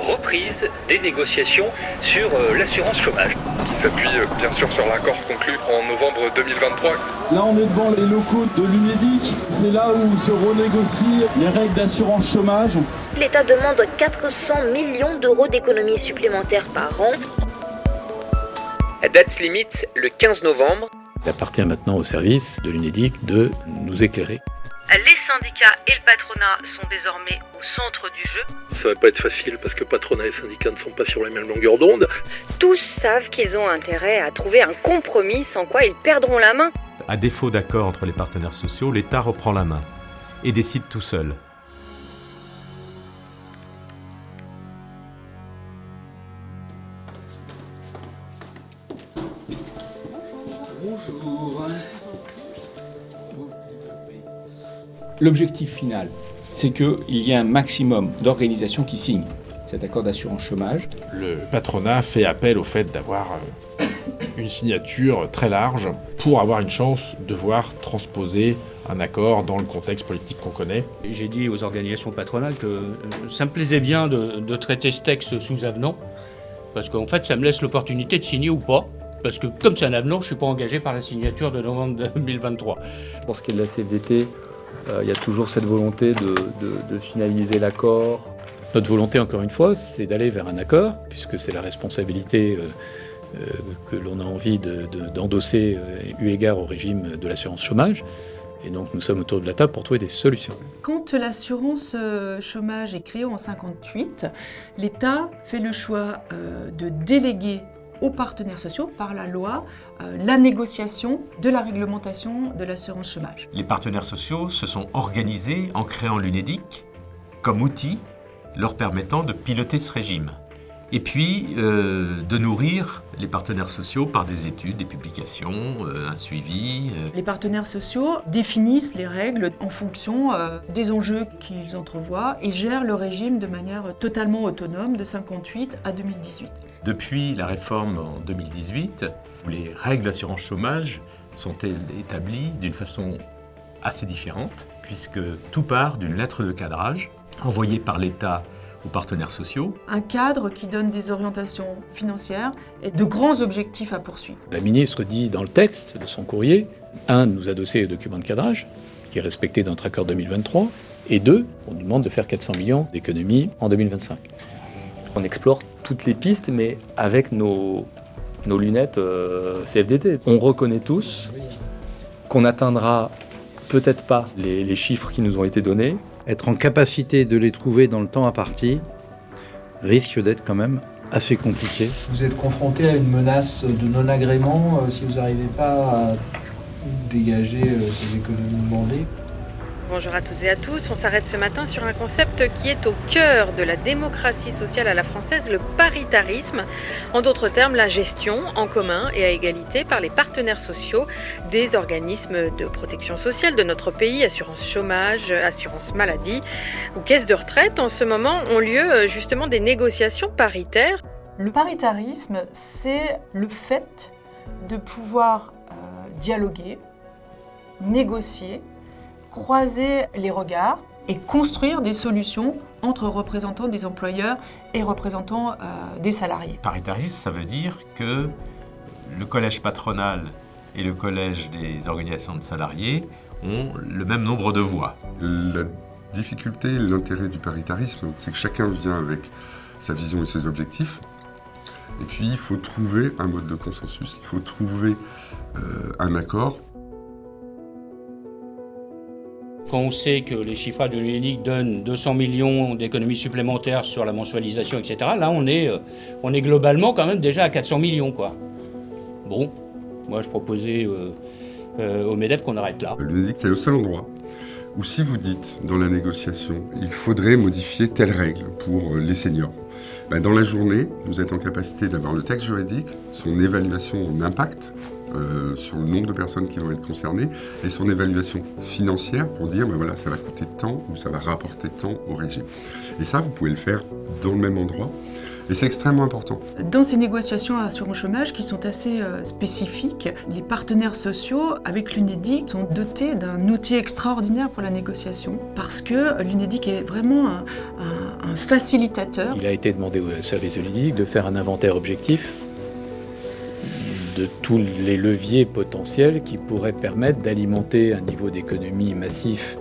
reprise des négociations sur l'assurance chômage. Qui s'appuie bien sûr sur l'accord conclu en novembre 2023. Là, on est devant les locaux de l'UNEDIC. C'est là où se renégocient les règles d'assurance chômage. L'État demande 400 millions d'euros d'économies supplémentaires par an. Date limite le 15 novembre. Il appartient maintenant au service de l'UNEDIC de nous éclairer. Les syndicats et le patronat sont désormais au centre du jeu. Ça va pas être facile parce que patronat et syndicats ne sont pas sur la même longueur d'onde. Tous savent qu'ils ont intérêt à trouver un compromis sans quoi ils perdront la main. À défaut d'accord entre les partenaires sociaux, l'État reprend la main et décide tout seul. Bonjour. L'objectif final, c'est qu'il y ait un maximum d'organisations qui signent cet accord d'assurance chômage. Le patronat fait appel au fait d'avoir une signature très large pour avoir une chance de voir transposer un accord dans le contexte politique qu'on connaît. J'ai dit aux organisations patronales que ça me plaisait bien de traiter ce texte sous avenant, parce qu'en fait ça me laisse l'opportunité de signer ou pas. Parce que comme c'est un avenant, je ne suis pas engagé par la signature de novembre 2023. Pour ce qui est de la CFDT, il y a toujours cette volonté de finaliser l'accord. Notre volonté, encore une fois, c'est d'aller vers un accord, puisque c'est la responsabilité que l'on a envie d'endosser eu égard au régime de l'assurance chômage. Et donc nous sommes autour de la table pour trouver des solutions. Quand l'assurance chômage est créée en 1958, l'État fait le choix de déléguer aux partenaires sociaux, par la loi, la négociation de la réglementation de l'assurance chômage. Les partenaires sociaux se sont organisés en créant l'UNEDIC comme outil leur permettant de piloter ce régime. Et puis de nourrir les partenaires sociaux par des études, des publications, un suivi. Les partenaires sociaux définissent les règles en fonction des enjeux qu'ils entrevoient et gèrent le régime de manière totalement autonome de 1958 à 2018. Depuis la réforme en 2018, où les règles d'assurance chômage sont établies d'une façon assez différente, puisque tout part d'une lettre de cadrage envoyée par l'État aux partenaires sociaux. Un cadre qui donne des orientations financières et de grands objectifs à poursuivre. La ministre dit dans le texte de son courrier, 1, nous adosser le document de cadrage, qui est respecté dans notre accord 2023, et 2, on nous demande de faire 400 millions d'économies en 2025. On explore toutes les pistes, mais avec nos lunettes CFDT. On reconnaît tous qu'on n'atteindra peut-être pas les chiffres qui nous ont été donnés. Être en capacité de les trouver dans le temps imparti risque d'être quand même assez compliqué. Vous êtes confronté à une menace de non-agrément si vous n'arrivez pas à dégager ces économies demandées. Bonjour à toutes et à tous, on s'arrête ce matin sur un concept qui est au cœur de la démocratie sociale à la française, le paritarisme. En d'autres termes, la gestion en commun et à égalité par les partenaires sociaux des organismes de protection sociale de notre pays, assurance chômage, assurance maladie ou caisse de retraite. En ce moment ont lieu justement des négociations paritaires. Le paritarisme, c'est le fait de pouvoir dialoguer, négocier, croiser les regards et construire des solutions entre représentants des employeurs et représentants des salariés. Paritarisme, ça veut dire que le collège patronal et le collège des organisations de salariés ont le même nombre de voix. La difficulté, l'intérêt du paritarisme, c'est que chacun vient avec sa vision et ses objectifs. Et puis il faut trouver un mode de consensus, il faut trouver un accord. Quand on sait que les chiffrages de l'UNEDIC donnent 200 millions d'économies supplémentaires sur la mensualisation, etc., là on est globalement quand même déjà à 400 millions, quoi. Bon, moi je proposais au MEDEF qu'on arrête là. L'UNEDIC, c'est le seul endroit où si vous dites dans la négociation, il faudrait modifier telle règle pour les seniors, dans la journée, vous êtes en capacité d'avoir le texte juridique, son évaluation en impact, sur le nombre de personnes qui vont être concernées et son évaluation financière pour dire voilà, ça va coûter tant ou ça va rapporter tant au régime. Et ça, vous pouvez le faire dans le même endroit et c'est extrêmement important. Dans ces négociations à assurance chômage qui sont assez spécifiques, les partenaires sociaux avec l'UNEDIC sont dotés d'un outil extraordinaire pour la négociation parce que l'UNEDIC est vraiment un facilitateur. Il a été demandé au service de l'UNEDIC de faire un inventaire objectif de tous les leviers potentiels qui pourraient permettre d'alimenter un niveau d'économie massif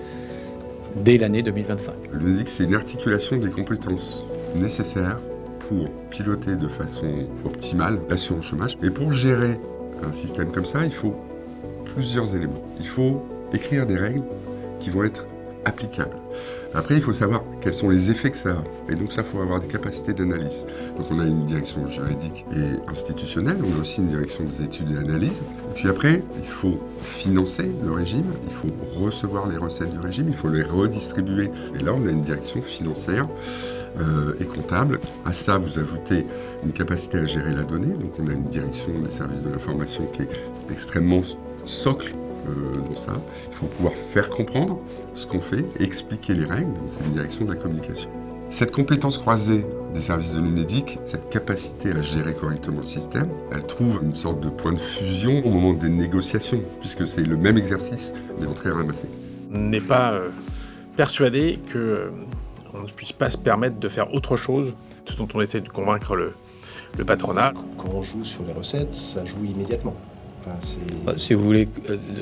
dès l'année 2025. L'UNEDIC, c'est une articulation des compétences nécessaires pour piloter de façon optimale l'assurance chômage. Et pour gérer un système comme ça, il faut plusieurs éléments. Il faut écrire des règles qui vont être applicables. Après, il faut savoir quels sont les effets que ça a. Et donc ça, il faut avoir des capacités d'analyse. Donc on a une direction juridique et institutionnelle, on a aussi une direction des études et analyses. Et puis après, il faut financer le régime, il faut recevoir les recettes du régime, il faut les redistribuer. Et là, on a une direction financière et comptable. À ça, vous ajoutez une capacité à gérer la donnée. Donc on a une direction des services de l'information qui est extrêmement socle dans ça. Il faut pouvoir faire comprendre ce qu'on fait, expliquer les règles, donc une direction de la communication. Cette compétence croisée des services de l'UNEDIC, cette capacité à gérer correctement le système, elle trouve une sorte de point de fusion au moment des négociations, puisque c'est le même exercice, mais entrée à ramasser. On n'est pas persuadé qu'on ne puisse pas se permettre de faire autre chose, ce dont on essaie de convaincre le patronat. Quand on joue sur les recettes, ça joue immédiatement. Enfin, si vous voulez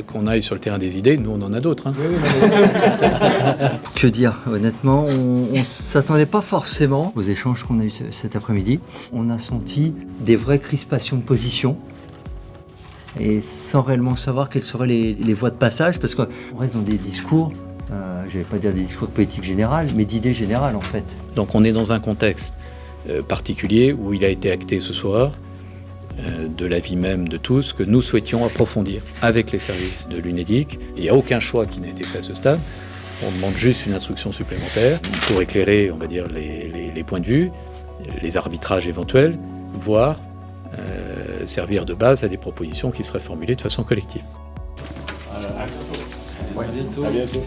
qu'on aille sur le terrain des idées, nous on en a d'autres. Hein. Que dire, honnêtement, on ne s'attendait pas forcément aux échanges qu'on a eus cet après-midi. On a senti des vraies crispations de position et sans réellement savoir quelles seraient les voies de passage, parce qu'on reste dans des discours, je ne vais pas dire des discours de politique générale, mais d'idées générales en fait. Donc on est dans un contexte particulier où il a été acté ce soir, de l'avis même de tous, que nous souhaitions approfondir avec les services de l'UNEDIC. Il n'y a aucun choix qui n'a été fait à ce stade. On demande juste une instruction supplémentaire pour éclairer, on va dire, les points de vue, les arbitrages éventuels, voire servir de base à des propositions qui seraient formulées de façon collective. à bientôt. À bientôt.